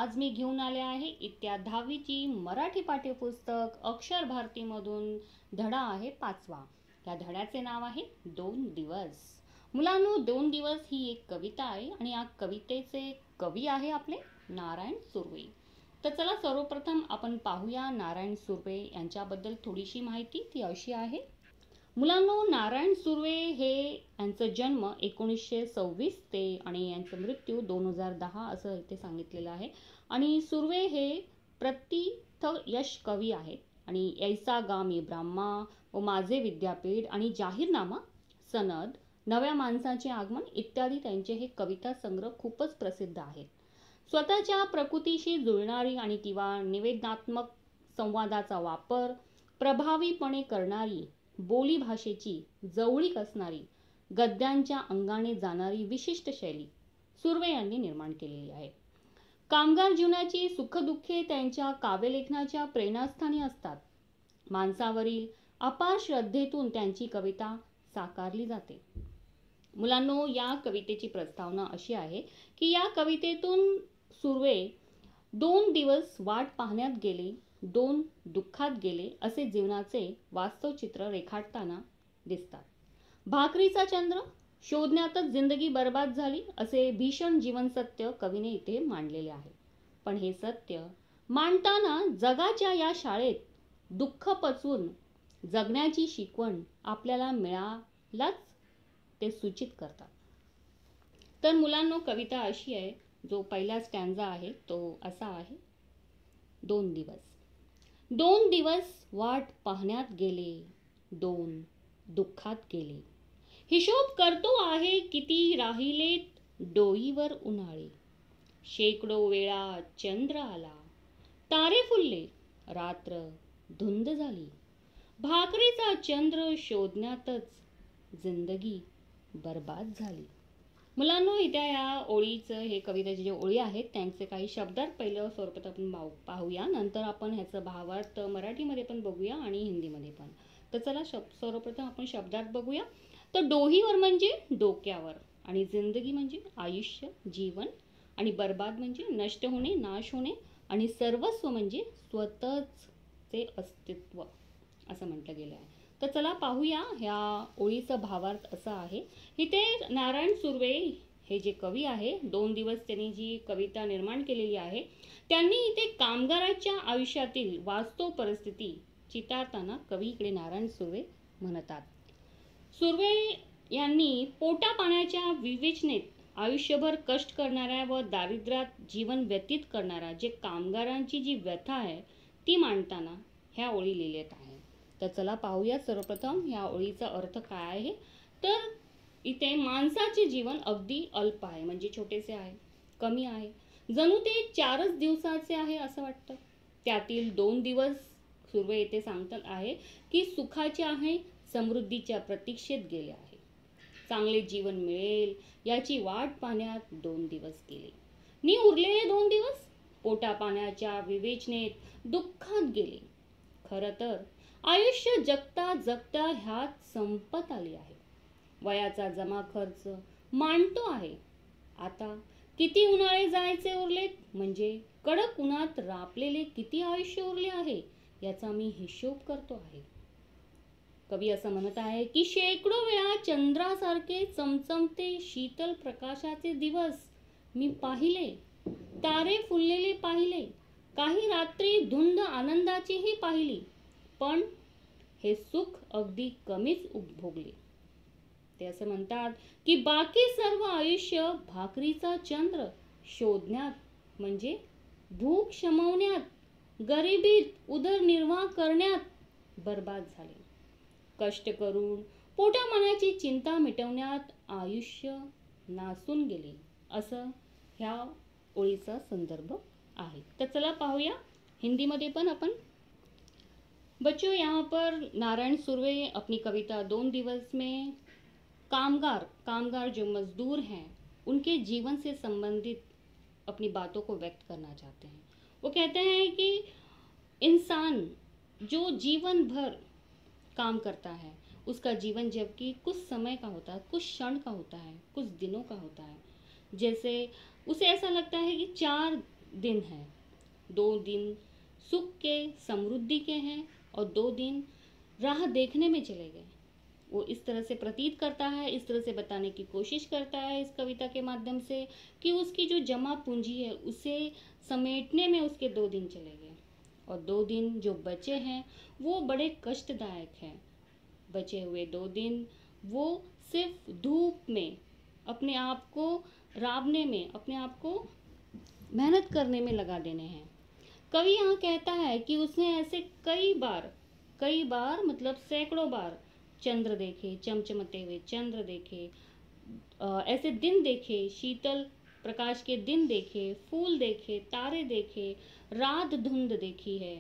आज मी घेऊन आले आहे इयत्ता 10वीची मराठी पाठ्यपुस्तक अक्षर भारतीमधून धडा आहे 5वा. या धड्याचे नाव आहे 2 दिवस. मुलांनो, 2 दिवस ही एक कविता आहे आणि या कवितेचे कवी आहे आपले नारायण सुर्वे. तर चला सर्वप्रथम आपण पाहूया नारायण सुर्वे यांच्याबद्दल थोडीशी माहिती. ती अशी आहे. मुलांनो, नारायण सुर्वे हे यांचा जन्म 1926 ते आणि यांचा मृत्यू 2010 असं इथे सांगितलेलं आहे. आणि सुर्वे हे प्रतिथ यश कवी आहेत आणि ऐसा गामी ब्राह्मा व माझे विद्यापीठ आणि जाहीरनामा, सनद, नव्या माणसाचे आगमन इत्यादी त्यांचे हे कविता संग्रह खूपच प्रसिद्ध आहेत. स्वतःच्या प्रकृतीशी जुळणारी आणि किंवा निवेदनात्मक संवादाचा वापर प्रभावीपणे करणारी, बोली भाषेची जवळीक असणारी, गद्यांच्या अंगाने जाणारी विशिष्ट शैली सुर्वे यांनी निर्माण केलेली आहे. कामगार जीवनाची सुखदुःखे त्यांच्या काव्यलेखनाच्या प्रेरणास्थानी असतात. माणसावरील अपार श्रद्धेतून त्यांची कविता साकारली जाते. मुलांनो, या कवितेची प्रस्तावना अशी आहे की या कवितेतून सुर्वे 2 दिवस वाट पाहण्यात गेले, 2 दुःखात गेले असे जीवनाचे वास्तव चित्र रेखाटताना दिसतात. भाकरीचा चंद्र शोधण्यातच जिंदगी बर्बाद झाली असे भीषण जीवन सत्य कवीने इथे मांडलेले आहे. पण हे सत्य मांडताना जगाच्या या शाळेत दुःख पचवून जगण्याची शिकवण आपल्याला मिळालाच ते सूचित करतात. तर मुलांनो, कविता अशी आहे. जो पहिला स्टँजा आहे तो असा आहे. 2 दिवस. 2 दिवस वाट पाहण्यात गेले, 2 दुःखात गेले. हिशोब करतो आहे किती राहिलेत डोईवर उन्हाळे. शेकडो वेळा चंद्र आला, तारे फुलले, रात्र धुंद झाली. भाकरीचा चंद्र शोधण्यातच जिंदगी बर्बाद झाली. मुलांनो, इथे या ओळीचं, हे कवितेचे जे ओळी आहेत त्यांचे काही शब्दार्थ पहिलं स्वरूपात आपण पाहूया. नंतर आपण ह्याचं भावार्थ मराठीमध्ये पण बघूया आणि हिंदीमध्ये पण. तर चला सर्वप्रथम आपण शब्दार्थ बघूया. तर डोहीवर म्हणजे डोक्यावर, आणि जिंदगी म्हणजे आयुष्य, जीवन, आणि बर्बाद म्हणजे नष्ट होणे, नाश होणे, आणि सर्वस्व म्हणजे स्वतःचे अस्तित्व असं म्हटलं गेलं आहे. तर चला पाहूया. ह्या ओळीचा भावार्थ असा आहे. इथे नारायण सुर्वे हे जे कवी आहे, 2 दिवस त्यांनी जी कविता निर्माण केलेली आहे, त्यांनी इथे कामगाराच्या आयुष्यातील वास्तव परिस्थिती चितारताना कवी इकडे नारायण सुर्वे म्हणतात. सुर्वे यांनी पोटापाण्याच्या विवेचनेत आयुष्यभर कष्ट करणाऱ्या व दारिद्र्यात जीवन व्यतीत करणाऱ्या जे कामगारांची जी व्यथा आहे ती मांडताना ह्या ओळी लिहिलेत आहे. तर चला पाहूया सर्वप्रथम ह्या ओळीचा अर्थ काय आहे. तर इथे माणसाचे जीवन अगदी अल्प आहे, म्हणजे छोटेसे आहे, कमी आहे, जणू ते 4च दिवसाचे आहे असं वाटतं. त्यातील 2 दिवस सुर्वे येथे सांगतात आहे की सुखाचे आहे, समृद्धीच्या प्रतीक्षेत गेले आहे. चांगले जीवन मिळेल याची वाट पाहण्यात 2 दिवस गेले. नि उरलेले 2 दिवस पोटापाण्याच्या विवेचनेत दुःखात गेले. खरं तर आयुष्य जगता जगता ह्यात संपत आली आहे. वयाचा जमा खर्च मांडतो आहे. आता किती उन्हाळे जायचे उरलेत, म्हणजे कडक उन्हात रापलेले किती आयुष्य उरले आहे याचा मी हिशोब करतो आहे. कवी असं म्हणत आहे की शेकडो वेळा चंद्रासारखे चमचमते शीतल प्रकाशाचे दिवस मी पाहिले, तारे फुललेले पाहिले, काही रात्री धुंद आनंदाचीही पाहिली, पण हे सुख अगदी कमीच उपभोगले. ते असं म्हणतात की बाकी सर्व आयुष्य भाकरीचा चंद्र शोधण्यात, म्हणजे भूक शमवण्यात, गरिबीत उदरनिर्वाह करण्यात बर्बाद झाले. कष्ट करून पोटापाण्याची चिंता मिटवण्यात आयुष्य नासून गेले, असं ह्या ओळीचा संदर्भ आहे. तर चला पाहूया हिंदीमध्ये पण आपण. बच्चों, यहाँ पर नारायण सुर्वे अपनी कविता 2 दिवस में कामगार जो मजदूर हैं उनके जीवन से संबंधित अपनी बातों को व्यक्त करना चाहते हैं. वो कहते हैं कि इंसान जो जीवन भर काम करता है उसका जीवन जबकि कुछ समय का होता है, कुछ क्षण का होता है, कुछ दिनों का होता है. जैसे उसे ऐसा लगता है कि 4 दिन हैं। 2 दिन सुख के, समृद्धि के हैं और 2 दिन राह देखने में चले गए। वो इस तरह से प्रतीत करता है, इस तरह से बताने की कोशिश करता है इस कविता के माध्यम से कि उसकी जो जमा पूंजी है उसे समेटने में उसके 2 दिन चले गए और 2 दिन जो बचे हैं वो बड़े कष्टदायक हैं। बचे हुए 2 दिन वो सिर्फ धूप में अपने आप को राबने में, अपने आप को मेहनत करने में लगा देने हैं। कवि यहाँ कहता है कि उसने ऐसे कई बार मतलब सैकड़ों बार चंद्र देखे, चमचमते हुए चंद्र देखे, ऐसे दिन देखे, शीतल प्रकाश के दिन देखे, फूल देखे, तारे देखे, रात धुंध देखी है,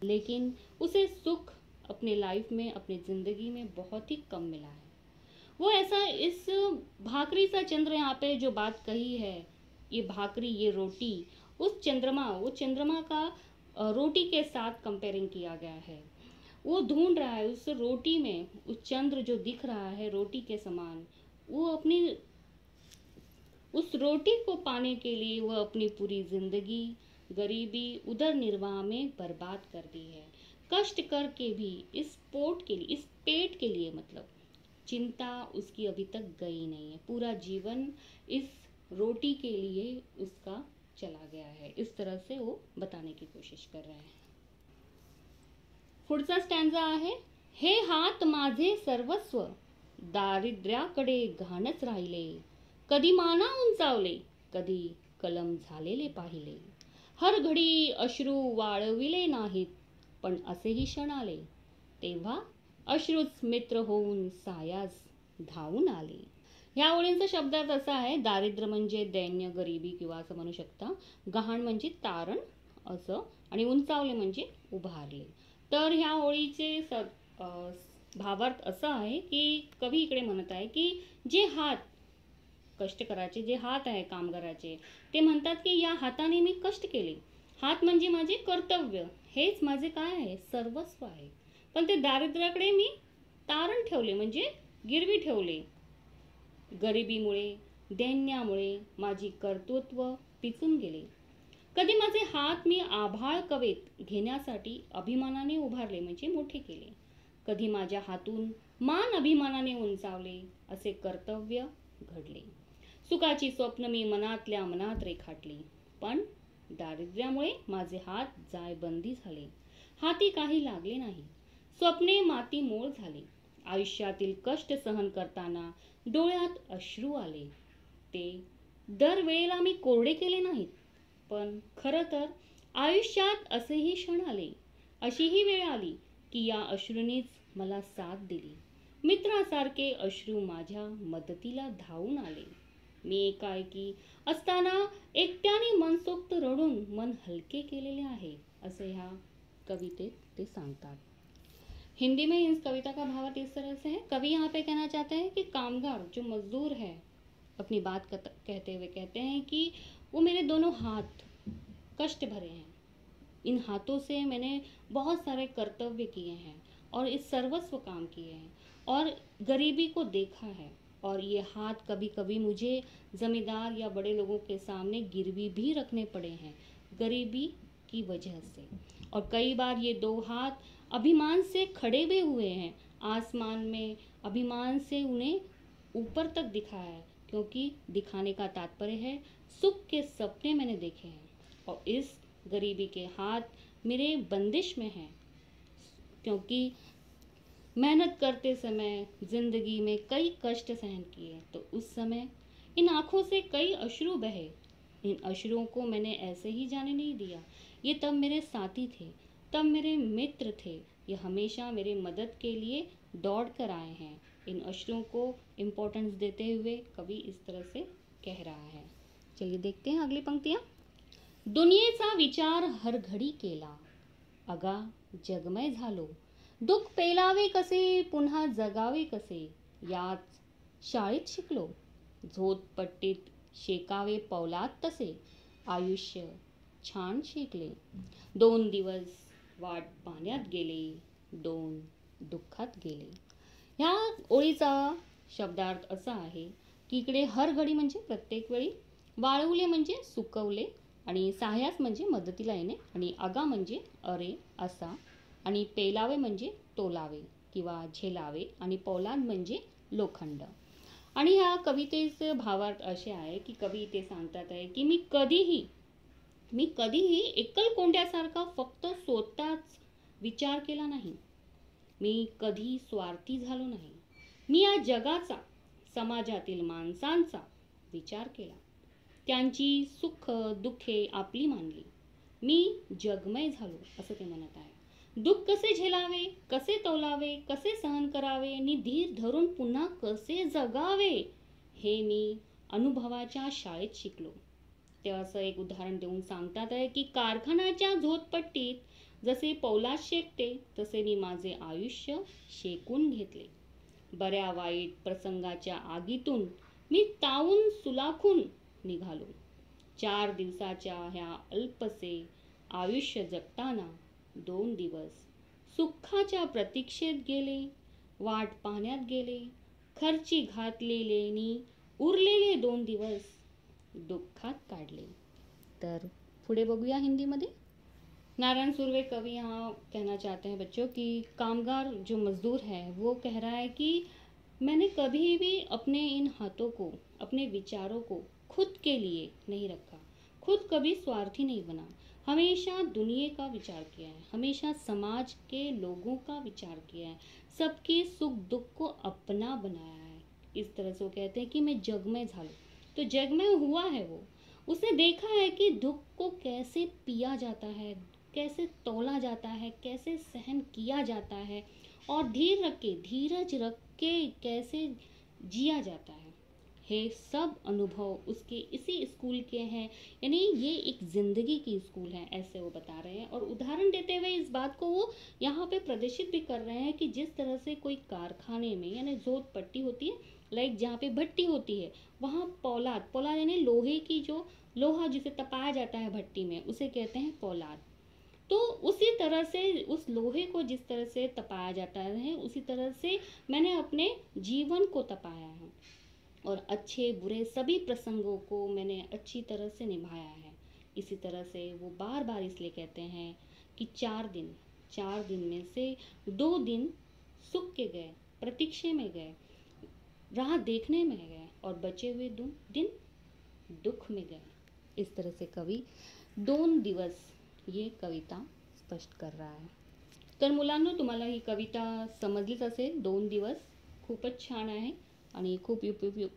लेकिन उसे सुख अपने लाइफ में, अपनी जिंदगी में बहुत ही कम मिला है। वो ऐसा इस भाकरी सा चंद्र यहाँ पे जो बात कही है, ये भाकरी, ये रोटी, वो चंद्रमा का रोटी के साथ कंपेयरिंग किया गया है। वो ढूंढ रहा है उस रोटी में, उस चंद्र जो दिख रहा है रोटी के समान, वो अपनी उस रोटी को पाने के लिए वह अपनी पूरी जिंदगी गरीबी, उदर निर्वाह में बर्बाद कर दी है। कष्ट करके भी इस पेट के लिए मतलब चिंता उसकी अभी तक गई नहीं है। पूरा जीवन इस रोटी के लिए उसका चला गया है। इस तरह से वो बताने की कोशिश कर रहे हैं। पुढचा स्टॅन्झा आहे, हे हात माझे सर्वस्व दारिद्र्याकडे घाणच राहिले, कधी माना उंचावले, कधी कलम झालेले पाहिले, हर घडी अश्रू वाळविले नाहीत, पण असेही क्षण आले, तेव्हा अश्रूच मित्र होऊन सायास धावून आले. ह्या ओळींचा शब्दार्थ असा आहे, दारिद्र्य म्हणजे दैन्य, गरिबी किंवा असं म्हणू शकता, गहाण म्हणजे तारण असं, आणि उंचावले म्हणजे उभारले. तर ह्या ओळीचे भावार्थ असा आहे की कवी इकडे म्हणत आहे की जे हात कष्ट करायचे, जे हात आहे कामगाराचे, ते म्हणतात की या हाताने मी कष्ट केले, हात म्हणजे माझे कर्तव्य, हेच माझे काय आहे, सर्वस्व आहे, पण ते दारिद्र्याकडे मी तारण ठेवले म्हणजे गिरवी ठेवले. गरिबीमुळे, दैन्यामुळे माझी कर्तृत्व पिचून गेले. कधी माझे हात मी आभाळ कवेत घेण्यासाठी अभिमानाने उभारले म्हणजे मोठे केले, कधी माझ्या हातून मान अभिमानाने उंचावले, असे कर्तव्य घडले. सुखाची स्वप्न मी मनातल्या मनात रेखाटली, पण दारिद्र्यामुळे माझे हात जायबंदी झाले, हाती काही लागले नाही, स्वप्ने माती मोल झाली. आयुष्यातील कष्ट सहन करताना डोळ्यात अश्रू आले, ते दरवेळेला मी कोरडे केले नाहीत, पण खरं तर आयुष्यात असेही क्षण आले, अशीही वेळ आली की या अश्रूंनीच मला साथ दिली. मित्रासारखे अश्रू माझ्या मदतीला धावून आले. मी एकाएकी असताना एकट्याने मनसोक्त रडून मन हलके केलेले आहे, असे ह्या कवितेत ते सांगतात. हिंदी में इस कविता का भावार्थ इस तरह से है, कवि यहाँ पे कहना चाहते हैं कि कामगार जो मजदूर है अपनी बात कहते हुए कहते हैं कि वो मेरे दोनों हाथ कष्ट भरे हैं, इन हाथों से मैंने बहुत सारे कर्तव्य किए हैं और इस सर्वस्व काम किए हैं और गरीबी को देखा है, और ये हाथ कभी कभी मुझे ज़मींदार या बड़े लोगों के सामने गिरवी भी रखने पड़े हैं गरीबी की वजह से, और कई बार ये 2 हाथ अभिमान से खड़े भी हुए हैं, आसमान में अभिमान से उन्हें ऊपर तक दिखाया है, क्योंकि दिखाने का तात्पर्य है सुख के सपने मैंने देखे हैं और इस गरीबी के हाथ मेरे बंदिश में हैं, क्योंकि मेहनत करते समय जिंदगी में कई कष्ट सहन किए, तो उस समय इन आँखों से कई अश्रु बहे, इन अश्रुओं को मैंने ऐसे ही जाने नहीं दिया, ये तब मेरे साथी थे, तब मेरे मित्र थे, ये हमेशा मेरे मदद के लिए दौड़ कर आए हैं. इन अश्रुओं को इम्पोर्टेंस देते हुए कवि इस तरह से कह रहा है. चलिए देखते हैं अगली पंक्तियाँ. दुनियेचा विचार हर घडी केला, अगा जगमय झालो, दुःख पेलावे कसे, पुन्हा जगावे कसे, याच शाळेत शिकलो, झोतपट्टीत शेकावे पौलात तसे, आयुष्य छान शिकले. 2 दिवस वाट पाण्यात गेले, 2 दुःखात गेले. ह्या ओळीचा शब्दार्थ असा आहे की इकडे हर घडी म्हणजे प्रत्येक वेळी, वाळवले म्हणजे सुकवले, आणि साह्यास म्हणजे मदतीला येणे, आणि आगा म्हणजे अरे असा, आणि पेलावे म्हणजे तोलावे किंवा झेलावे, आणि पोलाद म्हणजे लोखंड. आणि ह्या कवितेचे भावार्थ असे आहे की कवी इथे सांगतात आहे की मी कधीही एकलकोंड्यासारखा फक्त स्वतःच विचार केला नाही. मी कधी स्वार्थी झालो नाही. मी या जगाचा, समाजातील माणसांचा विचार केला. त्यांची सुख दुःखे आपली मानली. मी जगमय झालो असं ते म्हणत आहे. दुःख कसे झेलावे, कसे तोलावे, कसे सहन करावे आणि धीर धरून पुन्हा कसे जगावे, हे मी अनुभवाच्या शाळेत शिकलो. ते असं एक उदाहरण देऊन सांगतात आहे की कारखान्याच्या झोतपट्टीत जसे पोलाद शेकते तसे मी माझे आयुष्य शेकून घेतले. बऱ्या वाईट प्रसंगाच्या आगीतून मी तावून सुलाखून निघालो. 4 दिवसाच्या ह्या अल्पसे आयुष्य जगताना 2 दिवस सुखाच्या प्रतीक्षेत गेले, वाट पाहण्यात गेले, खर्ची घातलेले नी उरलेले 2 दिवस दुःखात काढले. तर पुढे बघूया हिंदीमध्ये. नारायण सुर्वे कवि यहाँ कहना चाहते हैं बच्चों कि कामगार जो मजदूर है वो कह रहा है कि मैंने कभी भी अपने इन हाथों को, अपने विचारों को खुद के लिए नहीं रखा, खुद कभी स्वार्थी नहीं बना, हमेशा दुनिया का विचार किया है, हमेशा समाज के लोगों का विचार किया है, सबके सुख दुख को अपना बनाया है. इस तरह से वो कहते हैं कि मैं जग में झालू. तो जग में हुआ है वो, उसने देखा है कि दुख को कैसे पिया जाता है, कैसे तौला जाता है, कैसे सहन किया जाता है, और धीरज रख के कैसे जिया जाता है. हे सब अनुभव उसके इसी स्कूल के हैं, यानी ये एक ज़िंदगी की स्कूल है, ऐसे वो बता रहे हैं. और उदाहरण देते हुए इस बात को वो यहाँ पे प्रदर्शित भी कर रहे हैं कि जिस तरह से कोई कारखाने में यानी जोत पट्टी होती है, लाइक जहाँ पे भट्टी होती है, वहाँ पोलाद यानी लोहे की जो लोहा जिसे तपाया जाता है भट्टी में, उसे कहते हैं पोलाद. तो उसी तरह से उस लोहे को जिस तरह से तपाया जाता है, उसी तरह से मैंने अपने जीवन को तपाया है, और अच्छे बुरे सभी प्रसंगों को मैंने अच्छी तरह से निभाया है. इसी तरह से वो बार बार इसलिए कहते हैं कि 4 दिन में से 2 दिन सुख के गए, प्रतीक्षा में गए, राह देखने में गए, और बचे हुए दिन दुख में गए. इस तरह से कवि 2 दिवस ये कविता स्पष्ट कर रहा आहे. तर मुलांनो, तुम्हाला ही कविता समजलीच असेल. 2 दिवस खूपच छान आहे आणि खूप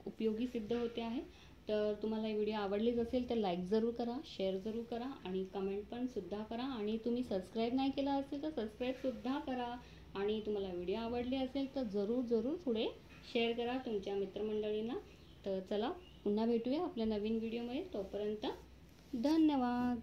उपयोगी सिद्ध होते आहे. तर तुम्हाला ही व्हिडिओ आवडलीच असेल तर लाईक जरूर करा, शेअर जरूर करा, आणि कमेंट पण सुद्धा करा. आणि तुम्ही सबस्क्राईब नाही केला असेल तर सबस्क्राईबसुद्धा करा. आणि तुम्हाला व्हिडिओ आवडली असेल तर जरूर पुढे शेअर करा तुमच्या मित्रमंडळींना. तर चला, पुन्हा भेटूया आपल्या नवीन व्हिडिओमध्ये. तोपर्यंत धन्यवाद.